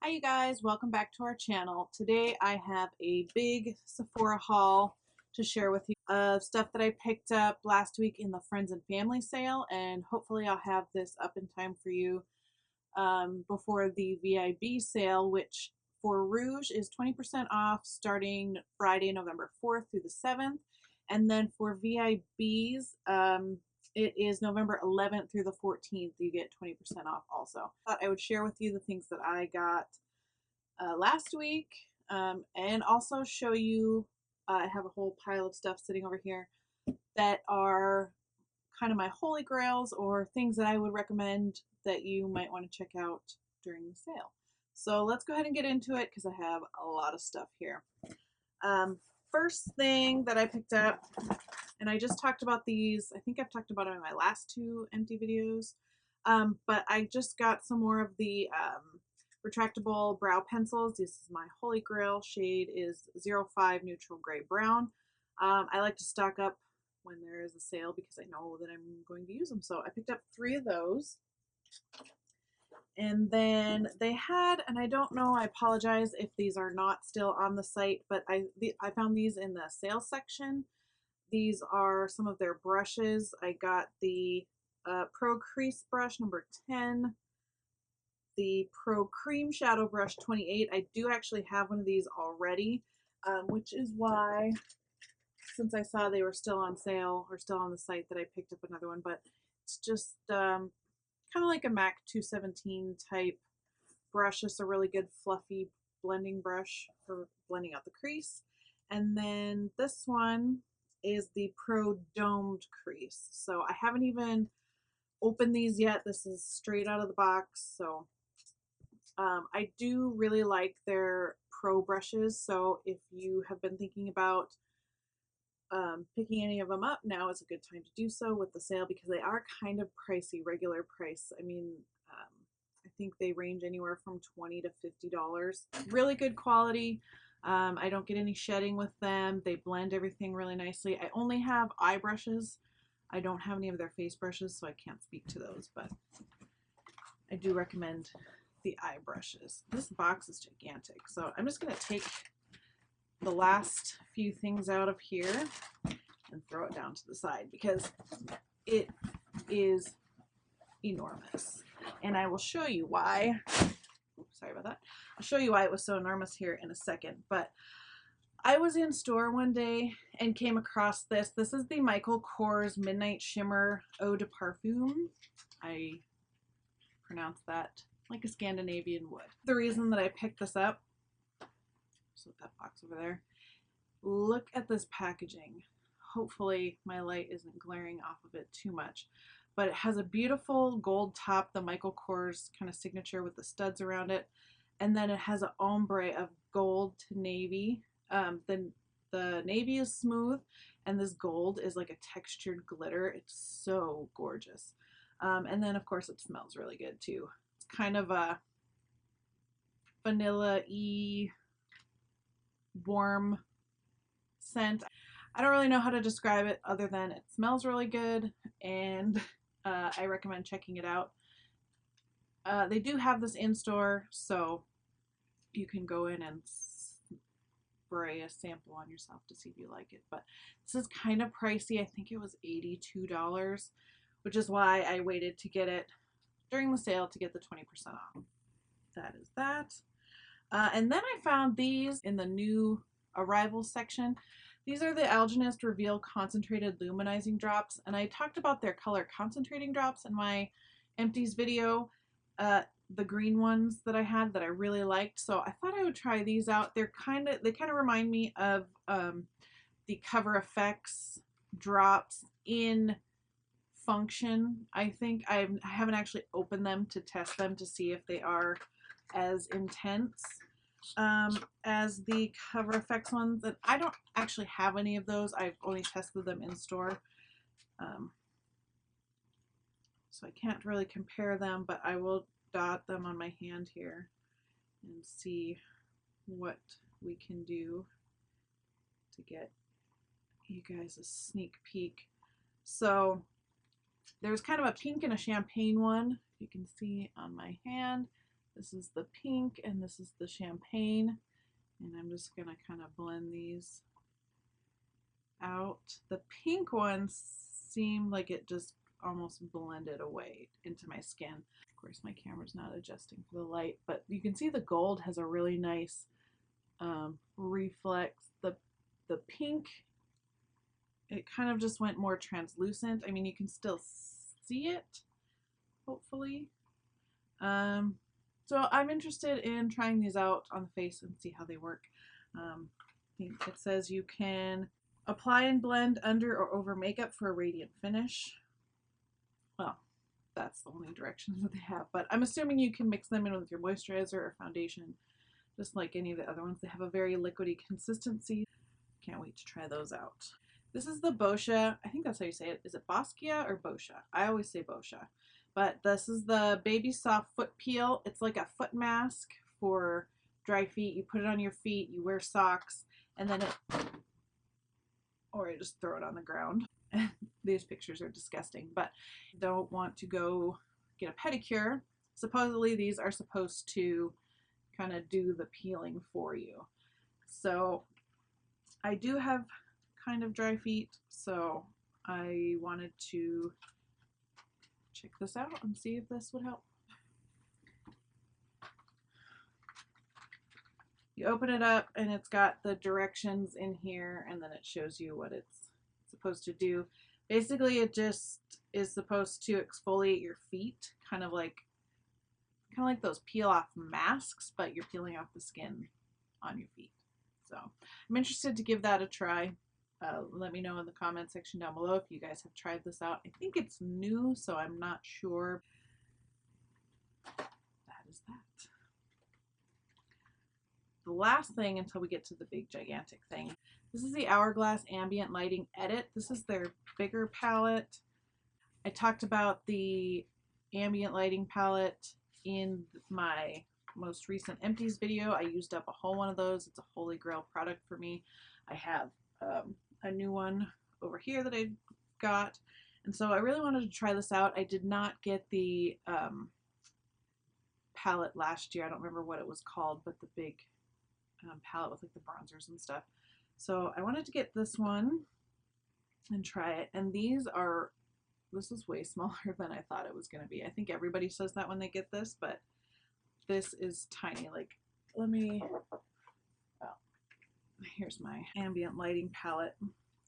Hi you guys, welcome back to our channel. Today I have a big Sephora haul to share with you of stuff that I picked up last week in the friends and family sale, and hopefully I'll have this up in time for you before the VIB sale, which for Rouge is 20% off starting Friday, November 4th through the 7th. And then for VIBs, it is November 11th through the 14th. You get 20% off also. I thought I would share with you the things that I got last week, and also show you, I have a whole pile of stuff sitting over here that are kind of my holy grails or things that I would recommend that you might want to check out during the sale. So let's go ahead and get into it because I have a lot of stuff here. First thing that I picked up, and I just talked about these, I think I've talked about them in my last two empty videos, but I just got some more of the retractable brow pencils. This is my holy grail. Shade is 05 Neutral Gray Brown. I like to stock up when there is a sale because I know that I'm going to use them. So I picked up 3 of those. And then they had, and I don't know, I apologize if these are not still on the site, but I found these in the sales section. These are some of their brushes. I got the Pro Crease Brush number 10, the Pro Cream Shadow Brush 28. I do actually have one of these already, which is why, since I saw they were still on sale or still on the site, that I picked up another one. But it's just kind of like a MAC 217 type brush. Just a really good fluffy blending brush for blending out the crease. And then this one is the Pro Domed Crease. So I haven't even opened these yet. This is straight out of the box. So I do really like their Pro brushes. So if you have been thinking about picking any of them up, now is a good time to do so with the sale because they are kind of pricey, regular price. I mean, I think they range anywhere from $20 to $50. Really good quality. I don't get any shedding with them. They blend everything really nicely. I only have eye brushes. I don't have any of their face brushes, so I can't speak to those, but I do recommend the eye brushes. This box is gigantic, so I'm just going to take the last few things out of here and throw it down to the side because it is enormous. And I will show you why. Oops, sorry about that. I'll show you why it was so enormous here in a second. But I was in store one day and came across this. This is the Michael Kors Midnight Shimmer Eau de Parfum. I pronounce that like a Scandinavian would. The reason that I picked this up, just look at that box over there. Look at this packaging. Hopefully my light isn't glaring off of it too much. But it has a beautiful gold top, the Michael Kors kind of signature with the studs around it. And then it has an ombre of gold to navy. The navy is smooth, and this gold is like a textured glitter. It's so gorgeous. And then, of course, it smells really good, too. It's kind of a vanilla-y, warm scent. I don't really know how to describe it other than it smells really good, and I recommend checking it out. They do have this in store, so you can go in and spray a sample on yourself to see if you like it. But this is kind of pricey. I think it was $82, which is why I waited to get it during the sale to get the 20% off. That is that. And then I found these in the new arrivals section. These are the Algenist Reveal Concentrated Luminizing Drops, and I talked about their color concentrating drops in my empties video, the green ones that I had that I really liked. So I thought I would try these out. They kind of remind me of the Cover FX drops in function. I think I haven't actually opened them to test them to see if they are as intense as the Cover FX ones. That I don't actually have any of those. I've only tested them in store, so I can't really compare them, but I will dot them on my hand here and see what we can do to get you guys a sneak peek. So there's kind of a pink and a champagne one you can see on my hand. This is the pink and this is the champagne. And I'm just gonna kind of blend these out. The pink one seemed like it just almost blended away into my skin. Of course, my camera's not adjusting for the light, but you can see the gold has a really nice reflex. The pink, it kind of just went more translucent. I mean, you can still see it, hopefully. So I'm interested in trying these out on the face and see how they work. I think it says you can apply and blend under or over makeup for a radiant finish. Well, that's the only directions that they have, but I'm assuming you can mix them in with your moisturizer or foundation, just like any of the other ones. They have a very liquidy consistency. Can't wait to try those out. This is the Boscia. I think that's how you say it. Is it Boscia or Boscia? I always say Boscia. But this is the Baby Soft Foot Peel. It's like a foot mask for dry feet. You put it on your feet, you wear socks, and then or you just throw it on the ground. These pictures are disgusting, but don't want to go get a pedicure. Supposedly these are supposed to kind of do the peeling for you. So I do have kind of dry feet, so I wanted to check this out and see if this would help. You open it up and it's got the directions in here, and then it shows you what it's supposed to do. Basically, it just is supposed to exfoliate your feet, kind of like those peel off masks, but you're peeling off the skin on your feet. So I'm interested to give that a try. Let me know in the comment section down below if you guys have tried this out. I think it's new, so I'm not sure. That is that. The last thing until we get to the big gigantic thing. This is the Hourglass Ambient Lighting Edit. This is their bigger palette. I talked about the ambient lighting palette in my most recent empties video. I used up a whole one of those. It's a holy grail product for me. I have a new one over here that I got, and so I really wanted to try this out. I did not get the palette last year. I don't remember what it was called, but the big palette with like the bronzers and stuff. So I wanted to get this one and try it, and this is way smaller than I thought it was going to be. I think everybody says that when they get this, but this is tiny. Like, let me, well, here's my ambient lighting palette.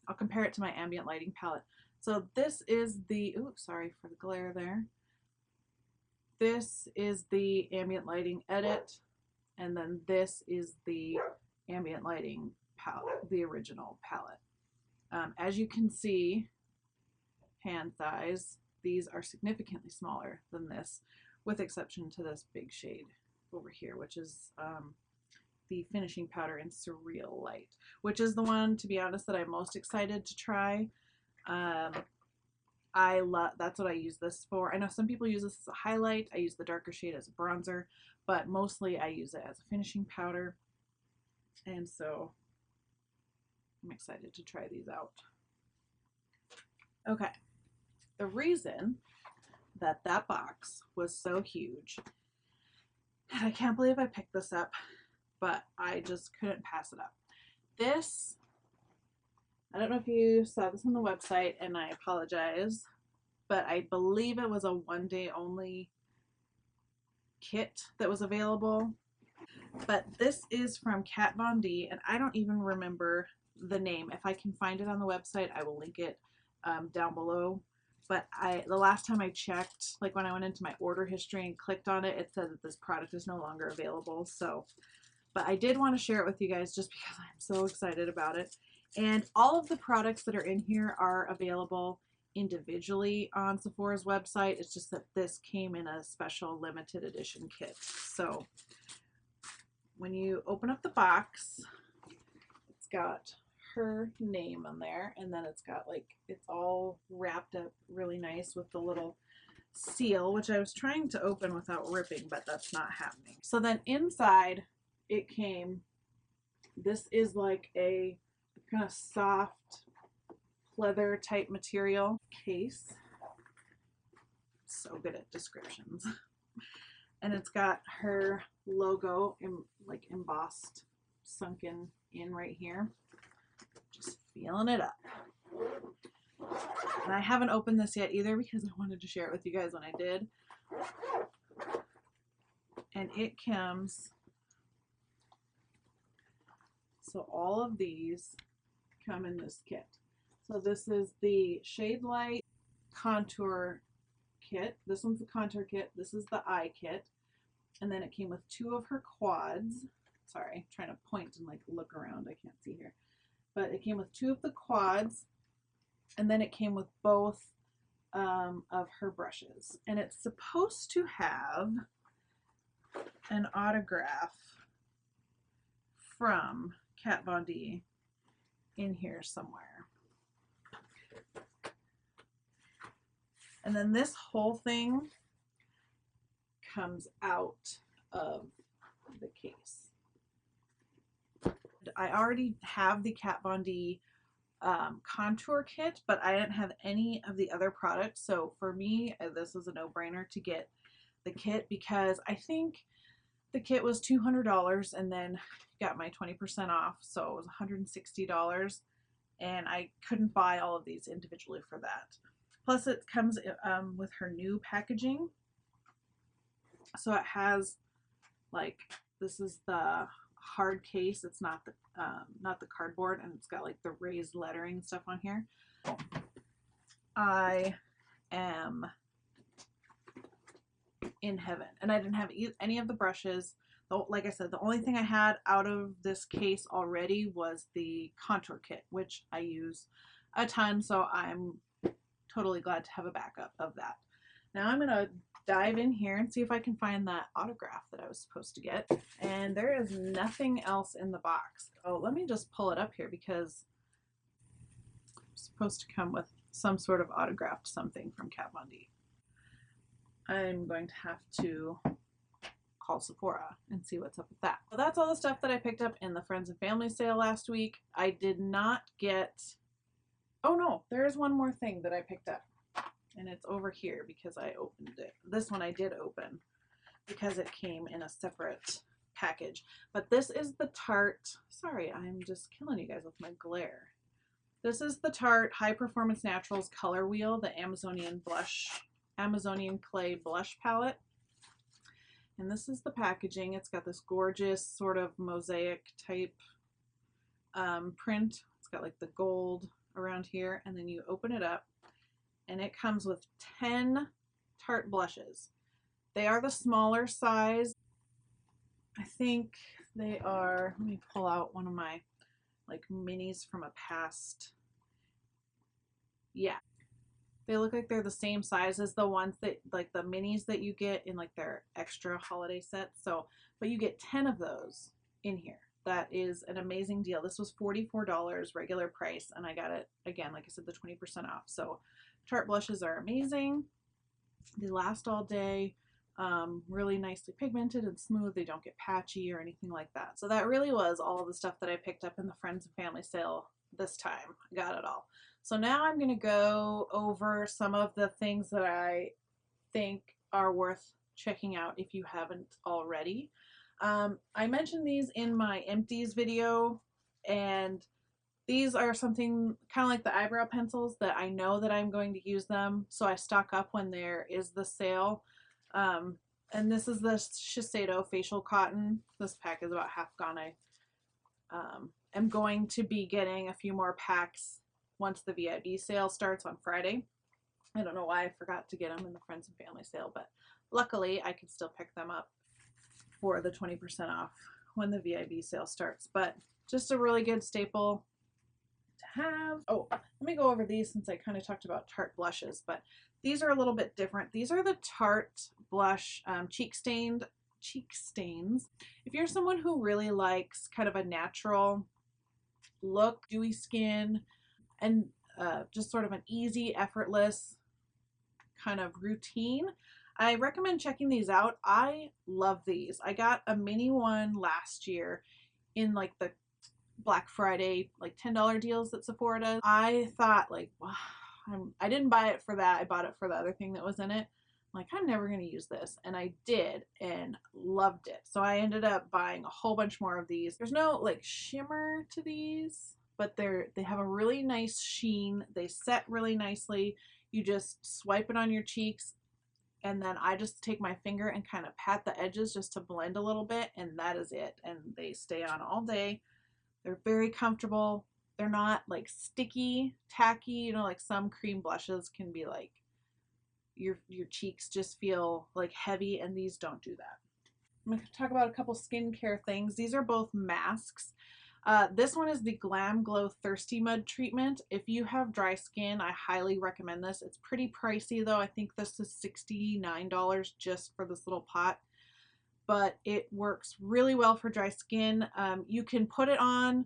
I'll compare it to my ambient lighting palette. So this is the, oops, sorry for the glare there. This is the ambient lighting edit, and then this is the ambient lighting palette, the original palette. As you can see, hand size, these are significantly smaller than this, with exception to this big shade over here, which is the finishing powder in Surreal Light, which is the one, to be honest, that I'm most excited to try. That's what I use this for. I know some people use this as a highlight. I use the darker shade as a bronzer, but mostly I use it as a finishing powder. And so I'm excited to try these out. Okay, the reason that box was so huge, and I can't believe I picked this up, but I just couldn't pass it up. This, I don't know if you saw this on the website, and I apologize, but I believe it was a one-day only kit that was available. But this is from Kat Von D, and I don't even remember the name. If I can find it on the website, I will link it down below. But the last time I checked, like when I went into my order history and clicked on it, it said that this product is no longer available. So, but I did want to share it with you guys just because I'm so excited about it. And all of the products that are in here are available individually on Sephora's website. It's just that this came in a special limited edition kit. So when you open up the box, it's got her name on there, and then it's got like, it's all wrapped up really nice with the little seal, which I was trying to open without ripping, but that's not happening. So then inside it came, this is like a kind of soft leather type material case. So good at descriptions. and it's got her logo like embossed, sunken in right here. Just feeling it up. And I haven't opened this yet either because I wanted to share it with you guys when I did. And it comes, so all of these come in this kit. So this is the Shade Light contour kit. This one's the contour kit. This is the eye kit. And then it came with 2 of her quads. Sorry, I'm trying to point and like look around. I can't see here. But it came with 2 of the quads. And then it came with both of her brushes. And it's supposed to have an autograph from Kat Von D in here somewhere. And then this whole thing comes out of the case. I already have the Kat Von D contour kit, but I didn't have any of the other products. So for me, this is a no-brainer to get the kit because I think the kit was $200 and then got my 20% off. So it was $160 and I couldn't buy all of these individually for that. Plus it comes with her new packaging. So it has like, this is the hard case. It's not the cardboard, and it's got like the raised lettering and stuff on here. I am in heaven. And I didn't have any of the brushes. Like I said, the only thing I had out of this case already was the contour kit, which I use a ton, so I'm totally glad to have a backup of that. Now I'm gonna dive in here and see if I can find that autograph that I was supposed to get. And there is nothing else in the box. Oh, let me just pull it up here because it's supposed to come with some sort of autographed something from Kat Von D. I'm going to have to call Sephora and see what's up with that. So that's all the stuff that I picked up in the Friends and Family sale last week. I did not get, oh no, there is one more thing that I picked up. And it's over here because I opened it. This one I did open because it came in a separate package. But this is the Tarte, sorry, I'm just killing you guys with my glare. This is the Tarte High Performance Naturals Color Wheel, the Amazonian Clay Blush Palette. And this is the packaging. It's got this gorgeous sort of mosaic type print. It's got like the gold around here, and then you open it up and it comes with 10 Tarte blushes. They are the smaller size. I think they are, let me pull out one of my like minis from a past. Yeah. They look like they're the same size as the ones that, like the minis that you get in like their extra holiday sets. So, but you get 10 of those in here. That is an amazing deal. This was $44 regular price, and I got it, again, like I said, the 20% off. So Tarte blushes are amazing. They last all day, really nicely pigmented and smooth. They don't get patchy or anything like that. So that really was all of the stuff that I picked up in the Friends and Family sale this time. I got it all. So now I'm going to go over some of the things that I think are worth checking out if you haven't already. I mentioned these in my empties video, and these are something kind of like the eyebrow pencils that I know that I'm going to use them, so I stock up when there is the sale. And this is the Shiseido Facial Cotton. This pack is about half gone. I am going to be getting a few more packs once the VIB sale starts on Friday. I don't know why I forgot to get them in the Friends and Family sale, but luckily I can still pick them up for the 20% off when the VIB sale starts. But just a really good staple to have. Oh, let me go over these since I kind of talked about Tarte blushes, but these are a little bit different. These are the Tarte blush cheek stains. If you're someone who really likes kind of a natural look, dewy skin, and just sort of an easy, effortless kind of routine, I recommend checking these out. I love these. I got a mini one last year in like the Black Friday, like $10 deals that Sephora does. I thought like, wow, I didn't buy it for that. I bought it for the other thing that was in it. like, I'm never going to use this. And I did and loved it. So I ended up buying a whole bunch more of these. There's no like shimmer to these, but they have a really nice sheen. They set really nicely. You just swipe it on your cheeks, and then I just take my finger and kind of pat the edges just to blend a little bit, and that is it. And they stay on all day. They're very comfortable. They're not like sticky, tacky, you know, like some cream blushes can be like your cheeks just feel like heavy, and these don't do that. I'm going to talk about a couple skincare things. These are both masks. This one is the Glam Glow Thirsty Mud treatment. If you have dry skin, I highly recommend this. It's pretty pricey though. I think this is $69 just for this little pot, but it works really well for dry skin. You can put it on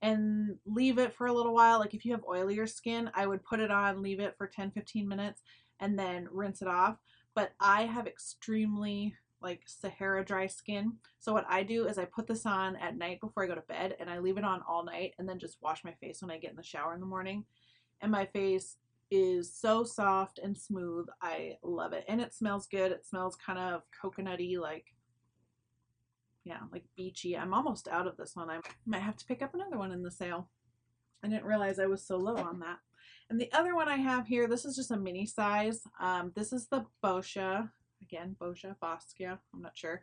and leave it for a little while. Like if you have oilier skin, I would put it on, leave it for 10-15 minutes, and then rinse it off. But I have extremely like Sahara dry skin. So what I do is I put this on at night before I go to bed, and I leave it on all night and then just wash my face when I get in the shower in the morning. And my face is so soft and smooth. I love it. And it smells good. It smells kind of coconutty, like, yeah, like beachy. I'm almost out of this one. I might have to pick up another one in the sale. I didn't realize I was so low on that. And the other one I have here, this is just a mini size. This is the Boscia, again, Boscia, I'm not sure,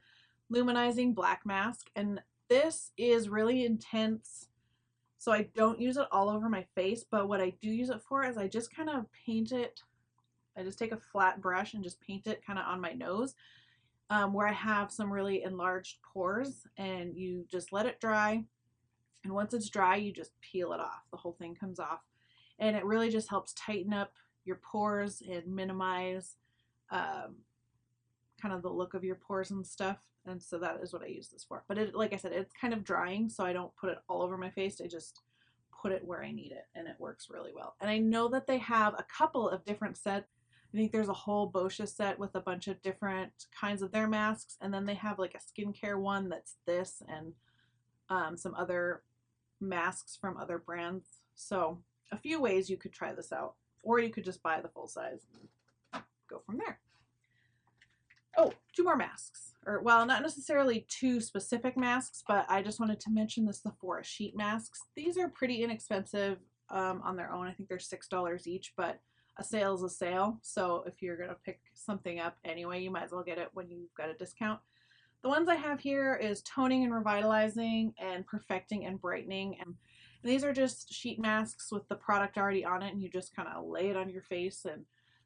Luminizing Black Mask. And this is really intense, so I don't use it all over my face, but what I do use it for is I just kind of paint it. I just take a flat brush and just paint it kind of on my nose, where I have some really enlarged pores, and you just let it dry. And once it's dry, you just peel it off. The whole thing comes off. And it really just helps tighten up your pores and minimize kind of the look of your pores and stuff. And so that is what I use this for. But it, like I said, it's kind of drying, so I don't put it all over my face. I just put it where I need it, and it works really well. And I know that they have a couple of different sets. I think there's a whole Boscia set with a bunch of different kinds of their masks. And then they have like a skincare one that's this, and some other masks from other brands. So a few ways you could try this out, or you could just buy the full size and go from there. Oh, two more masks, or well, not necessarily two specific masks, but I just wanted to mention the Sephora sheet masks. These are pretty inexpensive on their own. I think they're $6 each, but a sale is a sale. So if you're gonna pick something up anyway, you might as well get it when you've got a discount. The ones I have here is toning and revitalizing and perfecting and brightening. And these are just sheet masks with the product already on it, and you just kind of lay it on your face and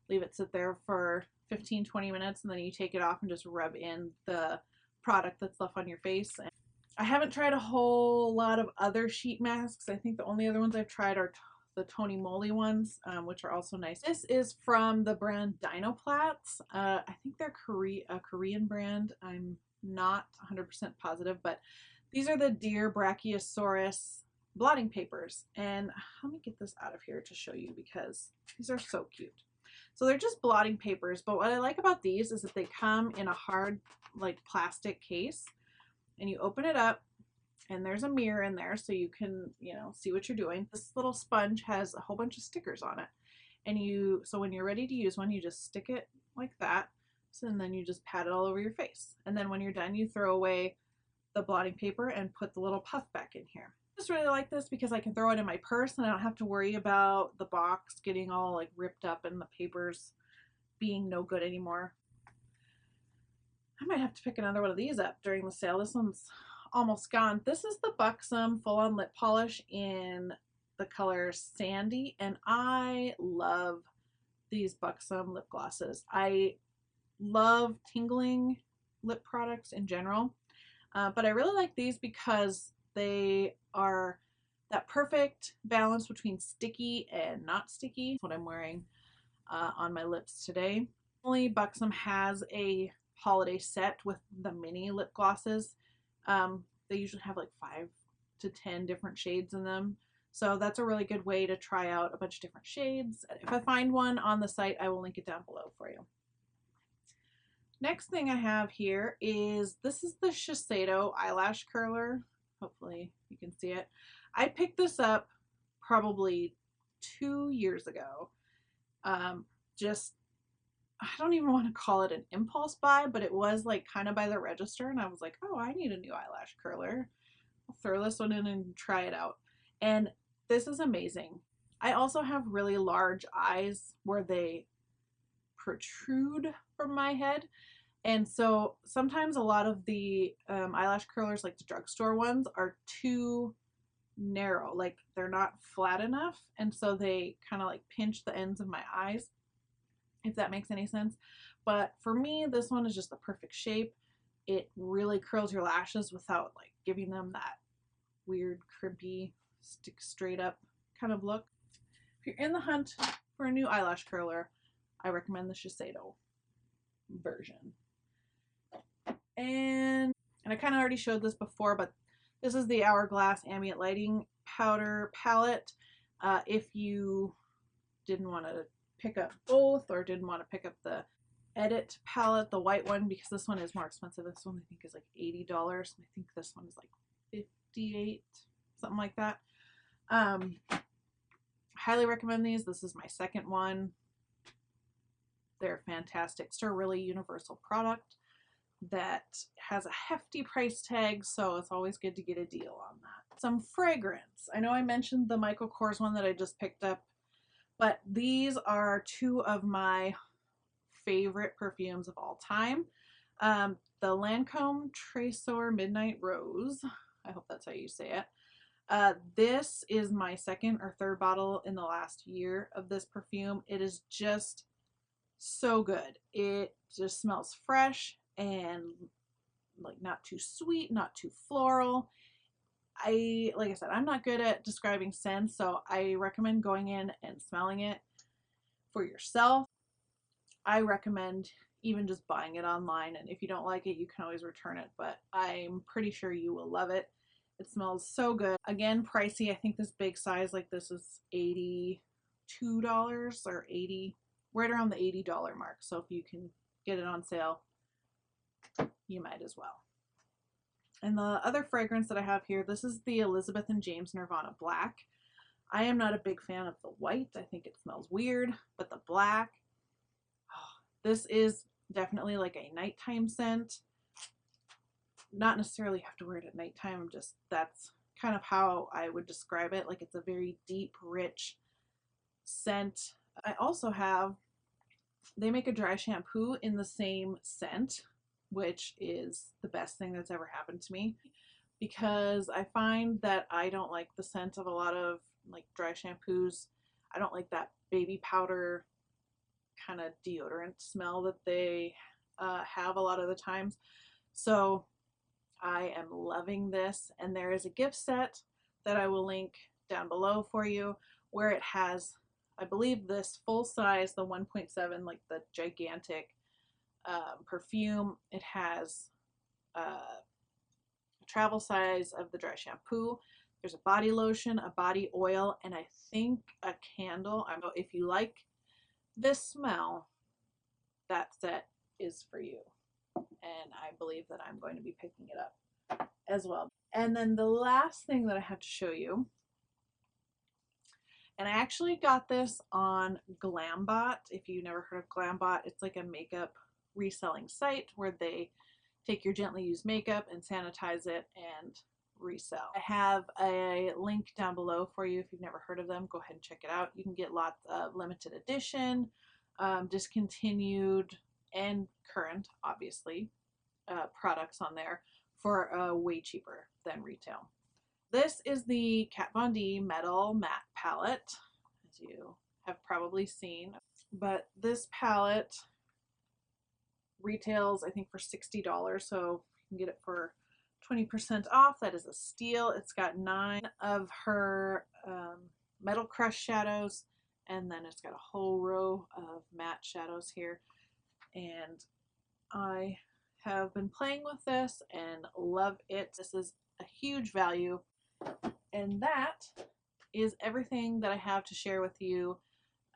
leave it sit there for 15-20 minutes, and then you take it off and just rub in the product that's left on your face. And I haven't tried a whole lot of other sheet masks. I think the only other ones I've tried are the Tony Moly ones, which are also nice. This is from the brand Dinoplats. I think they're a Korean brand. I'm not 100% positive, but these are the Deer Brachiosaurus blotting papers. And let me get this out of here to show you, because these are so cute. So they're just blotting papers, but what I like about these is that they come in a hard like plastic case, and you open it up and there's a mirror in there so you can, you know, see what you're doing. This little sponge has a whole bunch of stickers on it, and so when you're ready to use one, you just stick it like that. So, and then you just pat it all over your face. And then when you're done, you throw away the blotting paper and put the little puff back in here. I just really like this because I can throw it in my purse and I don't have to worry about the box getting all like ripped up and the papers being no good anymore. I might have to pick another one of these up during the sale. This one's almost gone. This is the Buxom Full-On Lip Polish in the color Sandy, and I love these Buxom lip glosses. I love tingling lip products in general, but I really like these because they are that perfect balance between sticky and not sticky. That's what I'm wearing on my lips today. Only Buxom has a holiday set with the mini lip glosses. They usually have like 5 to 10 different shades in them. So that's a really good way to try out a bunch of different shades. If I find one on the site, I will link it down below for you. Next thing I have here is, this is the Shiseido eyelash curler. Hopefully you can see it. I picked this up probably 2 years ago. Just I don't even want to call it an impulse buy, but it was like kind of by the register, and I was like, oh, I need a new eyelash curler. I'll throw this one in and try it out. And this is amazing. I also have really large eyes where they protrude from my head. And so sometimes a lot of the eyelash curlers, like the drugstore ones, are too narrow. Like they're not flat enough. And so they kind of like pinch the ends of my eyes, if that makes any sense. But for me, this one is just the perfect shape. It really curls your lashes without like giving them that weird, crimpy, stick straight up kind of look. If you're in the hunt for a new eyelash curler, I recommend the Shiseido version. And I kind of already showed this before, but this is the Hourglass Ambient Lighting Powder Palette. If you didn't want to pick up both or didn't want to pick up the Edit palette, the white one, because this one is more expensive. This one I think is like $80. I think this one is like $58, something like that. Highly recommend these. This is my second one. They're fantastic. It's a really universal product that has a hefty price tag, so it's always good to get a deal on that. Some fragrance. I know I mentioned the Michael Kors one that I just picked up, but these are two of my favorite perfumes of all time. The Lancome Trésor Midnight Rose. I hope that's how you say it. This is my second or third bottle in the last year of this perfume. It is just so good. It just smells fresh and like not too sweet, not too floral. Like I said, I'm not good at describing scents, so I recommend going in and smelling it for yourself. I recommend even just buying it online, and if you don't like it, you can always return it, but I'm pretty sure you will love it. It smells so good. Again, pricey. I think this big size like this is $82 or 80, right around the $80 mark. So if you can get it on sale, you might as well. And the other fragrance that I have here, this is the Elizabeth and James Nirvana Black. I am not a big fan of the white. I think it smells weird, but the black, oh, this is definitely like a nighttime scent. Not necessarily have to wear it at nighttime, just that's kind of how I would describe it. Like it's a very deep, rich scent. I also have, they make a dry shampoo in the same scent, which is the best thing that's ever happened to me, because I find that I don't like the scent of a lot of like dry shampoos. I don't like that baby powder kind of deodorant smell that they have a lot of the times. So I am loving this, and there is a gift set that I will link down below for you where it has, I believe, this full size, the 1.7, like the gigantic perfume. It has a travel size of the dry shampoo. There's a body lotion, a body oil, and I think a candle. I know if you like this smell, that set is for you. And I believe that I'm going to be picking it up as well. And then the last thing that I have to show you, and I actually got this on Glambot. If you've never heard of Glambot, it's like a makeup reselling site where they take your gently used makeup and sanitize it and resell. I have a link down below for you if you've never heard of them. Go ahead and check it out. You can get lots of limited edition, discontinued, and current, obviously, products on there for way cheaper than retail. This is the Kat Von D Metal Matte Palette, as you have probably seen. But this palette retails, I think, for $60, so you can get it for 20% off. That is a steal. It's got 9 of her Metal Crush shadows, and then it's got a whole row of matte shadows here. And I have been playing with this and love it. This is a huge value. And that is everything that I have to share with you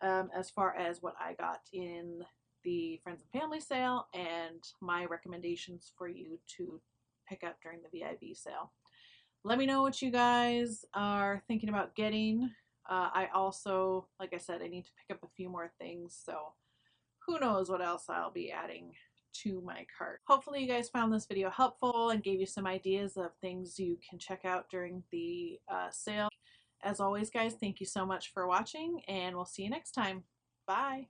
as far as what I got in the Friends and Family sale and my recommendations for you to pick up during the VIB sale. Let me know what you guys are thinking about getting. I also, like I said, I need to pick up a few more things, so who knows what else I'll be adding to my cart. Hopefully you guys found this video helpful and gave you some ideas of things you can check out during the sale. As always, guys, thank you so much for watching, and we'll see you next time. Bye.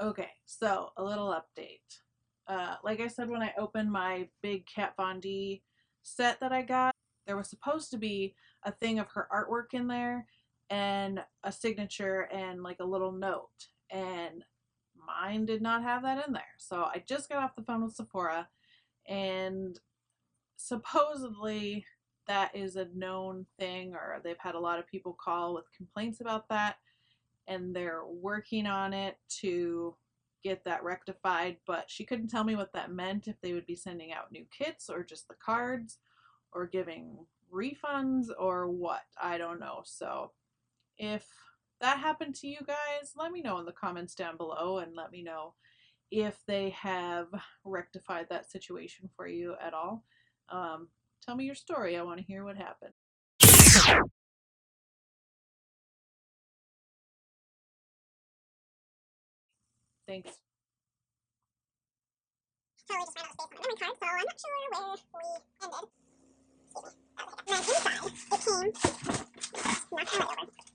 Okay, so a little update. Like I said, when I opened my big Kat Von D set that I got, there was supposed to be a thing of her artwork in there and a signature and like a little note, and mine did not have that in there. So I just got off the phone with Sephora, and supposedly that is a known thing, or they've had a lot of people call with complaints about that, and they're working on it to get that rectified, but she couldn't tell me what that meant, if they would be sending out new kits or just the cards or giving refunds or what. I don't know. So if that happened to you guys, let me know in the comments down below, and let me know if they have rectified that situation for you at all. Tell me your story. I want to hear what happened. Thanks. So we just ran out of space on the memory card, so I'm not sure where we ended. Excuse me. And then inside, it came, knocked my way over.